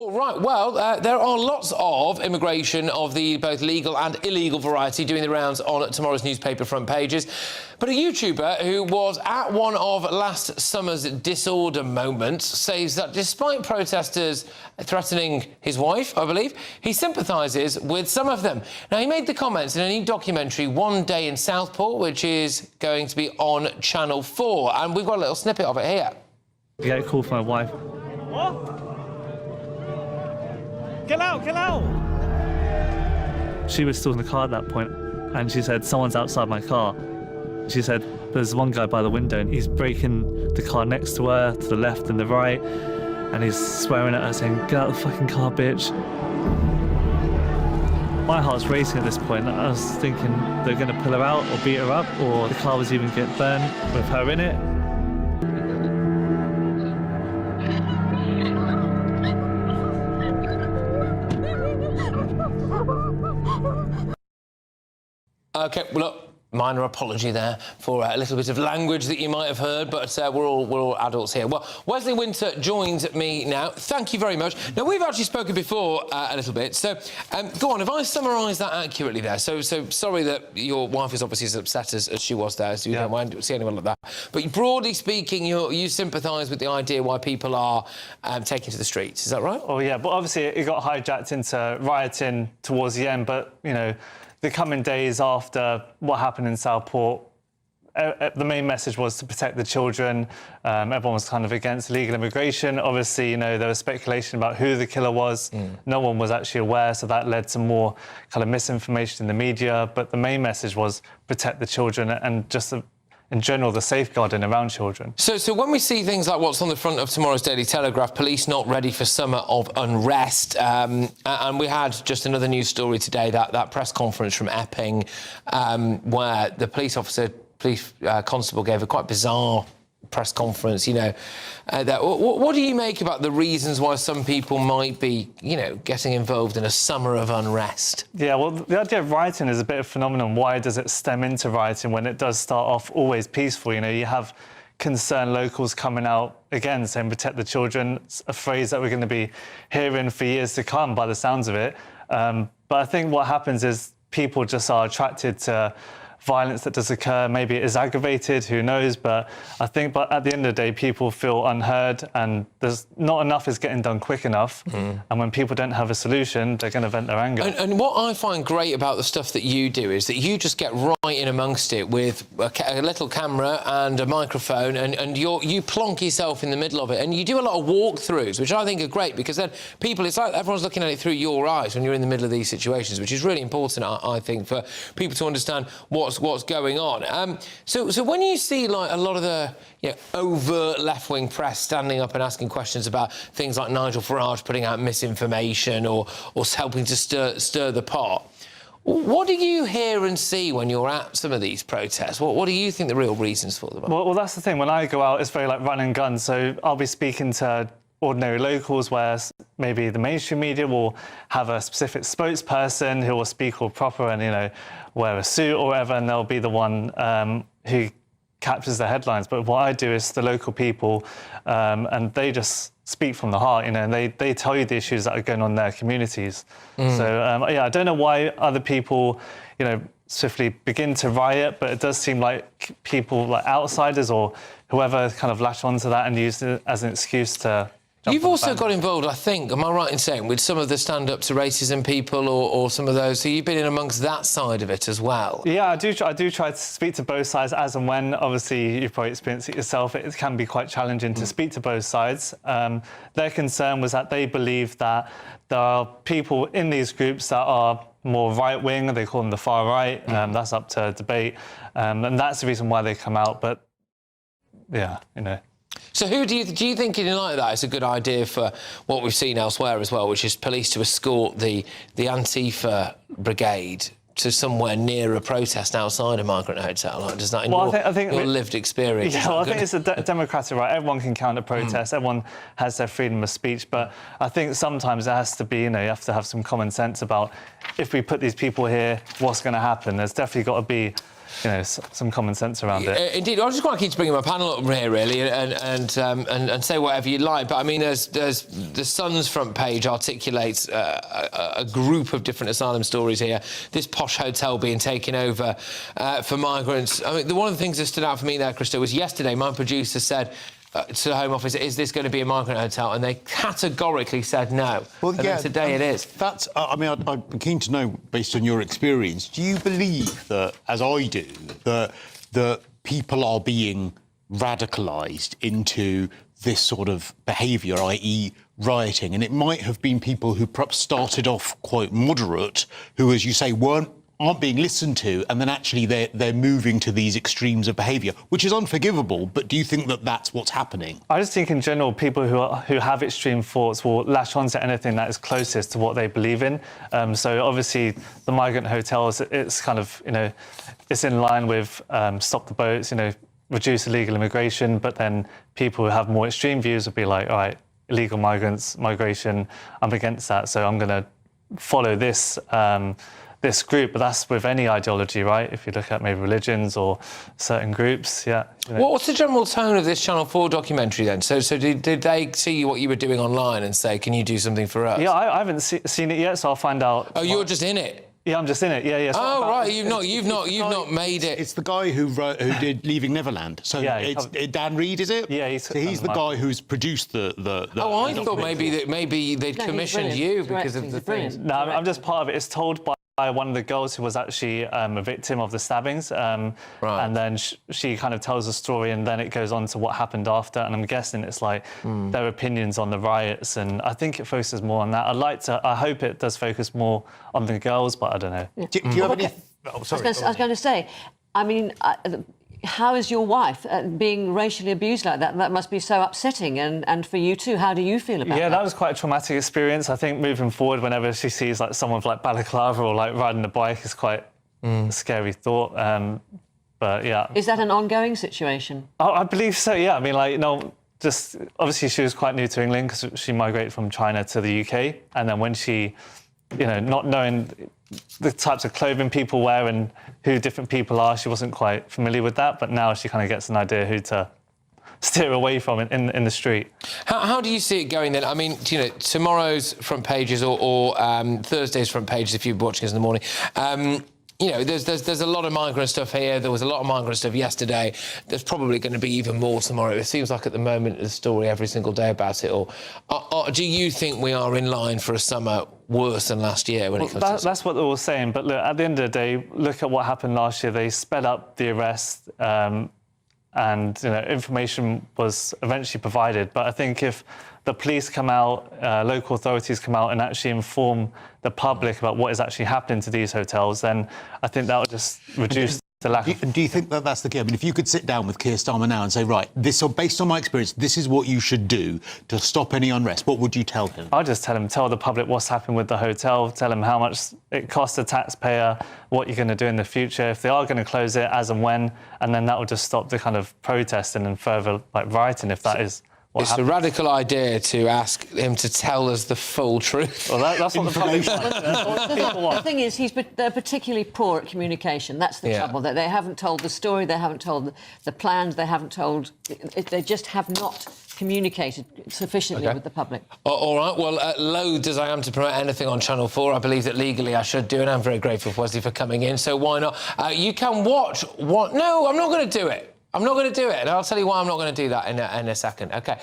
Right, well, there are lots of immigration of the both legal and illegal variety doing the rounds on tomorrow's newspaper front pages. But a YouTuber who was at one of last summer's disorder moments says that despite protesters threatening his wife, I believe, he sympathises with some of them. Now, he made the comments in a new documentary, One Day in Southport, which is going to be on Channel 4. And we've got a little snippet of it here. I get a call from my wife. What? Get out, get out! She was still in the car at that point, and she said, someone's outside my car. She said, there's one guy by the window, and he's braking the car next to her, to the left and the right, and he's swearing at her, saying, get out of the fucking car, bitch. My heart's racing at this point. I was thinking they're going to pull her out or beat her up, or the car was even get burned with her in it. OK, well, look, minor apology there for a little bit of language that you might have heard, but we're all adults here. Well, Wesley Winter joins me now. Thank you very much. Now, we've actually spoken before a little bit, so go on, if I summarise that accurately there. So sorry that your wife is obviously as upset as she was there, so you don't mind seeing anyone like that. But broadly speaking, you sympathise with the idea why people are taking to the streets, is that right? Oh, yeah, but obviously it got hijacked into rioting towards the end, but, you know, the coming days after what happened in Southport, the main message was to protect the children. Everyone was kind of against legal immigration. Obviously, you know, there was speculation about who the killer was. No one was actually aware, so that led to more kind of misinformation in the media. But the main message was protect the children and just in general, the safeguarding around children. So when we see things like what's on the front of tomorrow's Daily Telegraph, police not ready for summer of unrest, and we had just another news story today, that press conference from Epping, where the police constable gave a quite bizarre press conference, you know. What do you make about the reasons why some people might be, you know, getting involved in a summer of unrest? Yeah, well, the idea of rioting is a bit of a phenomenon. Why does it stem into rioting when it does start off always peaceful? You know, you have concerned locals coming out, again, saying protect the children. It's a phrase that we're going to be hearing for years to come by the sounds of it. But I think what happens is people just are attracted to violence that does occur. Maybe it is aggravated, who knows, but I think but at the end of the day, people feel unheard and there's not enough is getting done quick enough. And when people don't have a solution, they're going to vent their anger. And what I find great about the stuff that you do is that you just get right in amongst it with a little camera and a microphone, and you plonk yourself in the middle of it, and you do a lot of walkthroughs, which I think are great, because then people, it's like everyone's looking at it through your eyes when you're in the middle of these situations, which is really important, I think, for people to understand what's going on. So when you see like a lot of the overt left-wing press standing up and asking questions about things like Nigel Farage putting out misinformation or helping to stir the pot, what do you hear and see when you're at some of these protests? What do you think the real reasons for them are? Well, that's the thing. When I go out, it's very like run and gun. So I'll be speaking to ordinary locals where maybe the mainstream media will have a specific spokesperson who will speak all proper and, you know, wear a suit or whatever, and they'll be the one who captures the headlines. But what I do is the local people, and they just speak from the heart, you know, and they tell you the issues that are going on in their communities. So, yeah, I don't know why other people, you know, swiftly begin to riot, but it does seem like people like outsiders or whoever kind of latch onto that and use it as an excuse to... You've also got involved, I think, am I right in saying, with some of the stand-up to racism people or some of those, so you've been in amongst that side of it as well? Yeah, I do try to speak to both sides as and when. Obviously, you've probably experienced it yourself. It can be quite challenging to speak to both sides. Their concern was that they believe that there are people in these groups that are more right-wing, they call them the far right, that's up to debate, and that's the reason why they come out, but, yeah, you know. So who do you think in light of that it's a good idea for what we've seen elsewhere as well, which is police to escort the Antifa brigade to somewhere near a protest outside a migrant hotel? Like, does that, in I think your lived experience? Yeah, well, I think it's a democratic right. Everyone can counter protest. Everyone has their freedom of speech. But I think sometimes it has to be, you know, you have to have some common sense about if we put these people here, what's going to happen? There's definitely got to be you know, some common sense around it. Indeed, I just quite keen to bring my panel up here, really, and say whatever you like. But I mean, there's the Sun's front page articulates a group of different asylum stories here. This posh hotel being taken over for migrants. I mean, one of the things that stood out for me there, Christo, was yesterday my producer said to the Home Office, is this going to be a migrant hotel? And they categorically said no. Well, and yeah, then today it is. That's. I mean, I'm keen to know, based on your experience, do you believe that, as I do, that people are being radicalised into this sort of behaviour, i.e. rioting? And it might have been people who perhaps started off quite moderate, who, as you say, aren't being listened to, and then actually they're moving to these extremes of behaviour, which is unforgivable. But do you think that that's what's happening? I just think in general, people who have extreme thoughts will latch on to anything that is closest to what they believe in. So obviously, the migrant hotels, it's kind of, you know, it's in line with stop the boats, you know, reduce illegal immigration. But then people who have more extreme views will be like, all right, illegal migrants, migration, I'm against that, so I'm going to follow this group. But that's with any ideology, right? If you look at maybe religions or certain groups, yeah. You know. What's the general tone of this Channel 4 documentary then? So did they see what you were doing online and say, can you do something for us? Yeah, I haven't seen it yet, so I'll find out. Oh, you're just in it? Yeah, I'm just in it. Yeah. So right, you've not made it. It's the guy who did Leaving Neverland. So yeah, it's Dan Reed, is it? Yeah, so he's the guy who's produced the Oh, I thought maybe they'd commissioned you because of the things. No, I'm just part of it. It's told by one of the girls who was actually a victim of the stabbings. Right. And then she kind of tells the story, and then it goes on to what happened after. And I'm guessing it's like their opinions on the riots, and I think it focuses more on that. I hope it does focus more on the girls, but I don't know. Yeah. Do you have any... Oh, sorry. I was going to say, I mean, how is your wife being racially abused like that? That must be so upsetting, and for you too. How do you feel about that? Yeah, that was quite a traumatic experience. I think moving forward, whenever she sees like someone with like balaclava or like riding a bike, is quite a scary thought. But yeah, is that an ongoing situation? I believe so. Yeah, I mean, like, you know, just obviously she was quite new to England because she migrated from China to the UK, and then when she, you know, not knowing the types of clothing people wear and who different people are, she wasn't quite familiar with that, but now she kind of gets an idea who to steer away from in the street. How do you see it going then? I mean, you know, tomorrow's front pages or Thursday's front pages, if you're watching us in the morning, you know, there's a lot of migrant stuff here. There was a lot of migrant stuff yesterday. There's probably going to be even more tomorrow. It seems like at the moment the story every single day about it all. Do you think we are in line for a summer worse than last year when it comes to... That's what they were saying. But look, at the end of the day, look at what happened last year. They sped up the arrest, and you know, information was eventually provided. But I think if the police come out, local authorities come out and actually inform the public about what is actually happening to these hotels, then I think that would just reduce the lack of... Do you think that that's the key? I mean, if you could sit down with Keir Starmer now and say, right, based on my experience, this is what you should do to stop any unrest, what would you tell him? I'd just tell the public what's happened with the hotel, tell them how much it costs the taxpayer, what you're going to do in the future, if they are going to close it, as and when, and then that will just stop the kind of protesting and further like rioting, if that is... It's a radical idea to ask him to tell us the full truth. Well, that's what the public want. The thing is, they're particularly poor at communication. That's the trouble. That they haven't told the story, they haven't told the plans, they haven't told... They just have not communicated sufficiently with the public. All right, well, loath as I am to promote anything on Channel 4, I believe that legally I should do, and I'm very grateful for Wesley for coming in, so why not? You can watch... No, I'm not going to do it. I'm not going to do it, and I'll tell you why I'm not going to do that in a second. OK.